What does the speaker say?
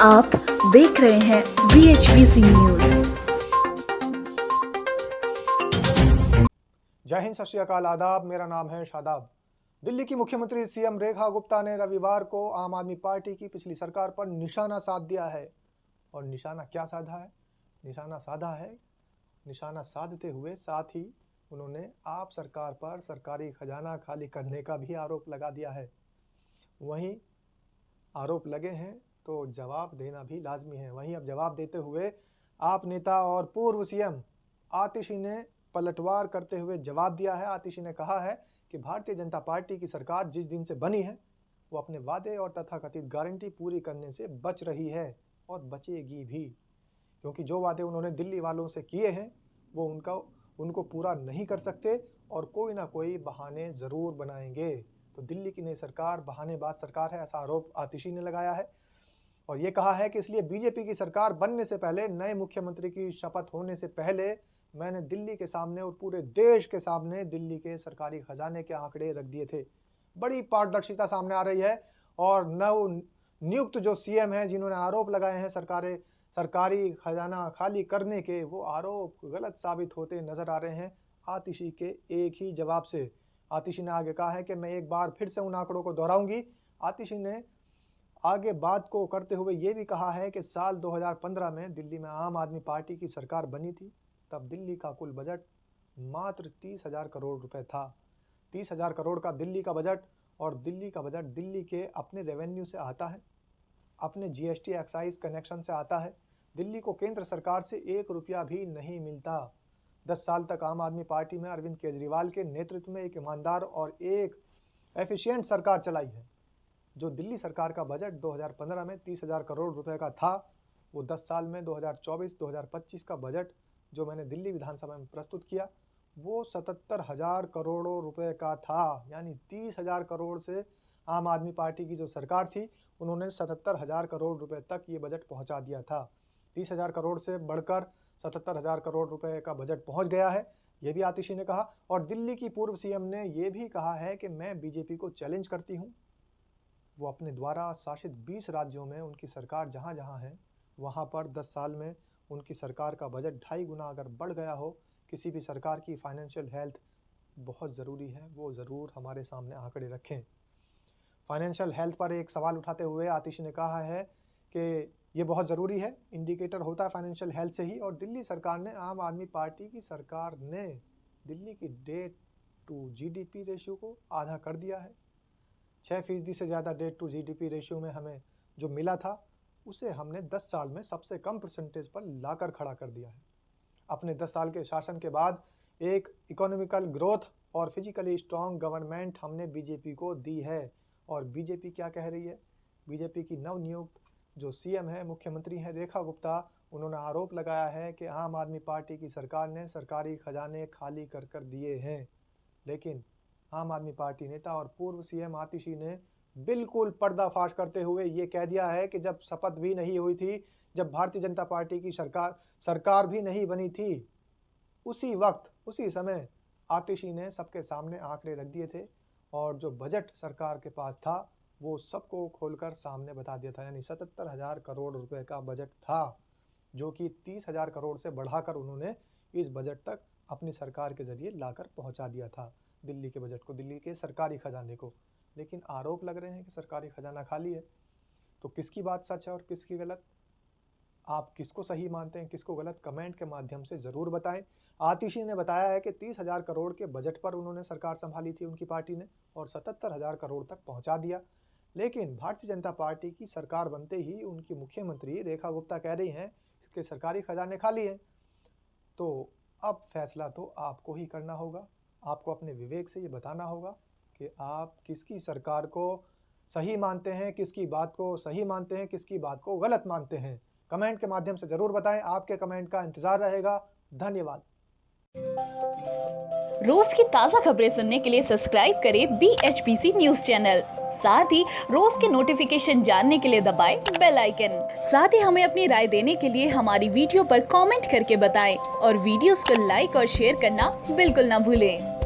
आप देख रहे हैं BHPC न्यूज। जय हिंद, सत श्री अकाल, आदाब। मेरा नाम है शादाब। दिल्ली की मुख्यमंत्री सीएम रेखा गुप्ता ने रविवार को आम आदमी पार्टी की पिछली सरकार पर निशाना साध दिया है। और निशाना क्या साधा है? निशाना साधते हुए साथ ही उन्होंने आप सरकार पर सरकारी खजाना खाली करने का भी आरोप लगा दिया है। वहीं आरोप लगे हैं तो जवाब देना भी लाजमी है। वहीं अब जवाब देते हुए आप नेता और पूर्व सीएम आतिशी ने पलटवार करते हुए जवाब दिया है। आतिशी ने कहा है कि भारतीय जनता पार्टी की सरकार जिस दिन से बनी है वो अपने वादे और तथाकथित गारंटी पूरी करने से बच रही है और बचेगी भी, क्योंकि जो वादे उन्होंने दिल्ली वालों से किए हैं वो उनको पूरा नहीं कर सकते और कोई ना कोई बहाने ज़रूर बनाएंगे। तो दिल्ली की नई सरकार बहानेबाज सरकार है, ऐसा आरोप आतिशी ने लगाया है। और ये कहा है कि इसलिए बीजेपी की सरकार बनने से पहले, नए मुख्यमंत्री की शपथ होने से पहले मैंने दिल्ली के सामने और पूरे देश के सामने दिल्ली के सरकारी खजाने के आंकड़े रख दिए थे। बड़ी पारदर्शिता सामने आ रही है और नव नियुक्त जो सीएम हैं जिन्होंने आरोप लगाए हैं सरकारी खजाना खाली करने के, वो आरोप गलत साबित होते नजर आ रहे हैं आतिशी के एक ही जवाब से। आतिशी ने आगे कहा है कि मैं एक बार फिर से उन आंकड़ों को दोहराऊंगी। आतिशी ने आगे बात को करते हुए ये भी कहा है कि साल 2015 में दिल्ली में आम आदमी पार्टी की सरकार बनी थी, तब दिल्ली का कुल बजट मात्र 30,000 करोड़ रुपए था। 30,000 करोड़ का दिल्ली का बजट, और दिल्ली का बजट दिल्ली के अपने रेवेन्यू से आता है, अपने जीएसटी एक्साइज कनेक्शन से आता है। दिल्ली को केंद्र सरकार से 1 रुपया भी नहीं मिलता। 10 साल तक आम आदमी पार्टी में अरविंद केजरीवाल के नेतृत्व में एक ईमानदार और एक एफिशिएंट सरकार चलाई है। जो दिल्ली सरकार का बजट 2015 में 30,000 करोड़ रुपए का था, वो 10 साल में 2024-2025 का बजट जो मैंने दिल्ली विधानसभा में प्रस्तुत किया वो 77,000 करोड़ रुपए का था। यानी 30,000 करोड़ से आम आदमी पार्टी की जो सरकार थी उन्होंने 77,000 करोड़ रुपए तक ये बजट पहुंचा दिया था। 30,000 करोड़ से बढ़कर 77,000 करोड़ रुपए का बजट पहुंच गया है, ये भी आतिशी ने कहा। और दिल्ली की पूर्व सीएम ने ये भी कहा है कि मैं बीजेपी को चैलेंज करती हूँ। वो अपने द्वारा शासित 20 राज्यों में उनकी सरकार जहाँ जहाँ है वहाँ पर 10 साल में उनकी सरकार का बजट 2.5 गुना अगर बढ़ गया हो। किसी भी सरकार की फाइनेंशियल हेल्थ बहुत ज़रूरी है, वो ज़रूर हमारे सामने आंकड़े रखें। फाइनेंशियल हेल्थ पर एक सवाल उठाते हुए आतिशी ने कहा है कि ये बहुत ज़रूरी है, इंडिकेटर होता है फाइनेंशियल हेल्थ से ही। और दिल्ली सरकार ने, आम आदमी पार्टी की सरकार ने दिल्ली की डेट टू जीडीपी रेशियो को आधा कर दिया है। 6% से ज़्यादा डेट टू जीडीपी रेशियो में हमें जो मिला था उसे हमने 10 साल में सबसे कम परसेंटेज पर लाकर खड़ा कर दिया है। अपने 10 साल के शासन के बाद एक इकोनॉमिकल ग्रोथ और फिजिकली स्ट्रॉन्ग गवर्नमेंट हमने बीजेपी को दी है। और बीजेपी क्या कह रही है? बीजेपी की नवनियुक्त जो सीएम है, मुख्यमंत्री हैं रेखा गुप्ता, उन्होंने आरोप लगाया है कि आम आदमी पार्टी की सरकार ने सरकारी खजाने खाली कर दिए हैं। लेकिन आम आदमी पार्टी नेता और पूर्व सीएम आतिशी ने बिल्कुल पर्दाफाश करते हुए ये कह दिया है कि जब शपथ भी नहीं हुई थी, जब भारतीय जनता पार्टी की सरकार भी नहीं बनी थी, उसी वक्त, उसी समय आतिशी ने सबके सामने आंकड़े रख दिए थे और जो बजट सरकार के पास था वो सबको खोलकर सामने बता दिया था। यानी 77,000 करोड़ रुपए का बजट था, जो कि 30,000 करोड़ से बढ़ाकर उन्होंने इस बजट तक अपनी सरकार के जरिए लाकर पहुंचा दिया था दिल्ली के बजट को, दिल्ली के सरकारी खजाने को। लेकिन आरोप लग रहे हैं कि सरकारी खजाना खाली है। तो किसकी बात सच है और किसकी गलत? आप किसको सही मानते हैं, किसको गलत? कमेंट के माध्यम से ज़रूर बताएं। आतिशी ने बताया है कि 30,000 करोड़ के बजट पर उन्होंने सरकार संभाली थी उनकी पार्टी ने और 77,000 करोड़ तक पहुंचा दिया। लेकिन भारतीय जनता पार्टी की सरकार बनते ही उनकी मुख्यमंत्री रेखा गुप्ता कह रही हैं कि सरकारी खजाने खाली हैं। तो अब फैसला तो आपको ही करना होगा। आपको अपने विवेक से ये बताना होगा कि आप किसकी सरकार को सही मानते हैं, किसकी बात को सही मानते हैं, किसकी बात को गलत मानते हैं। कमेंट के माध्यम से ज़रूर बताएं। आपके कमेंट का इंतजार रहेगा। धन्यवाद। रोज की ताज़ा खबरें सुनने के लिए सब्सक्राइब करें BHPC न्यूज चैनल। साथ ही रोज के नोटिफिकेशन जानने के लिए दबाएं बेल आइकन। साथ ही हमें अपनी राय देने के लिए हमारी वीडियो पर कमेंट करके बताएं और वीडियोस को लाइक और शेयर करना बिल्कुल ना भूलें।